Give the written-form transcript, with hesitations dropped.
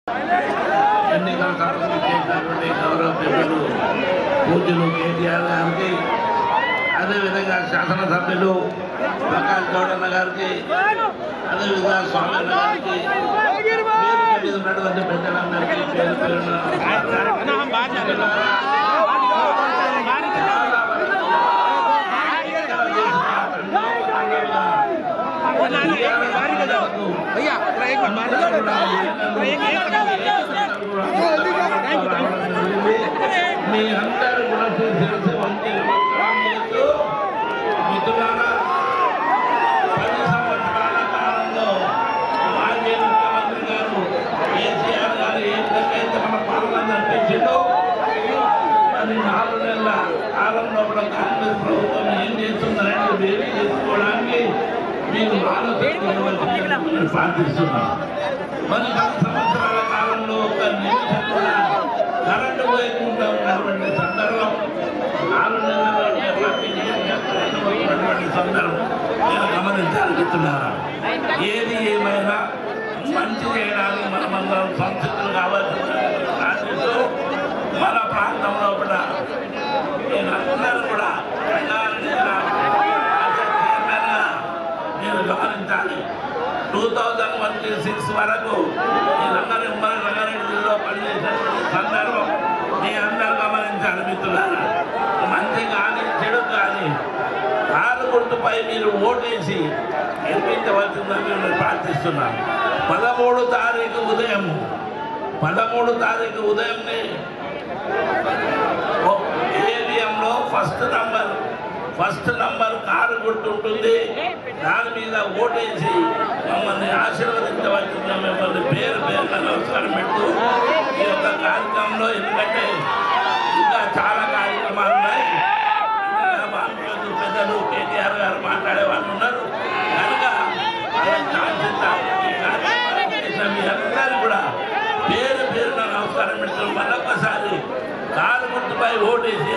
ఎన్నికల సభకు చేసినటువంటి గౌరవ సభ్యులు పూజ్యులు కేటీఆర్ గారికి, అదేవిధంగా శాసనసభ్యులు ప్రకాష్ గౌడన్న గారికి, అదేవిధంగా స్వామి గారికి, ఉన్నటువంటి పెద్దలందరికీ పేరు పేరున మీ అందరూ కూడా తెలిసి వంటి మిత్రులారా, 10 సంవత్సరాల కాలంలో మాజీ ముఖ్యమంత్రి గారు కేసీఆర్ గారు ఏ విధంగా మన పాలన నడిపించిందో, అది 4 నెలల కాలంలో కూడా కాంగ్రెస్ ప్రభుత్వం ఏం చేస్తుందనేది వేరే చేసుకోవడానికి మీరు ఆలోచించవలసిందని ప్రార్థిస్తున్నాం. మరి 10 సంవత్సరాల కాలంలో ఒక నిమిషం కూడా కరెంటు పోయకుండా ఉన్నటువంటి సందర్భం, 4 నెలల్లో ఉన్నటువంటి సందర్భం నేను గమనించాలనుకుంటున్నాను. ఏది ఏమైనా మంచి చేయడానికి మనమందరం సంసిద్ధులు కావాల్సిన మన ప్రాంతంలో కూడా నేనందరూ కూడా నేను గమనించాలి. 2026 వరకు మీరందరూ ఉమ్మడి రంగారెడ్డి జిల్లాలో పనిచేసినటువంటి సందర్భం మీ అందరూ గమనించాలి మిత్రులారా. మంచి కానీ చెడు కానీ కారు గుర్తుపై మీరు ఓటేసి గెలిపించవలసిందని మేము ప్రార్థిస్తున్నాను. 13 తారీఖు ఉదయంని ఏబిఎంలో ఫస్ట్ నంబర్ కారు గుర్తు ఉంటుంది. దాని మీద ఓటేసి మమ్మల్ని ఆశీర్వదించవలసిందిగా మిమ్మల్ని పేరు నమస్కారం పెడుతూ ఈ యొక్క కార్యక్రమంలో, ఎందుకంటే ఇంకా చాలా కార్యక్రమాలు ఉన్నాయి. పెద్దలు కేటీఆర్ గారు మాట్లాడే వాళ్ళు ఉన్నారు కనుక మీ అందరూ కూడా పేరున నమస్కారం పెడుతూ మరొకసారి కారు గుర్తుపై ఓటేసి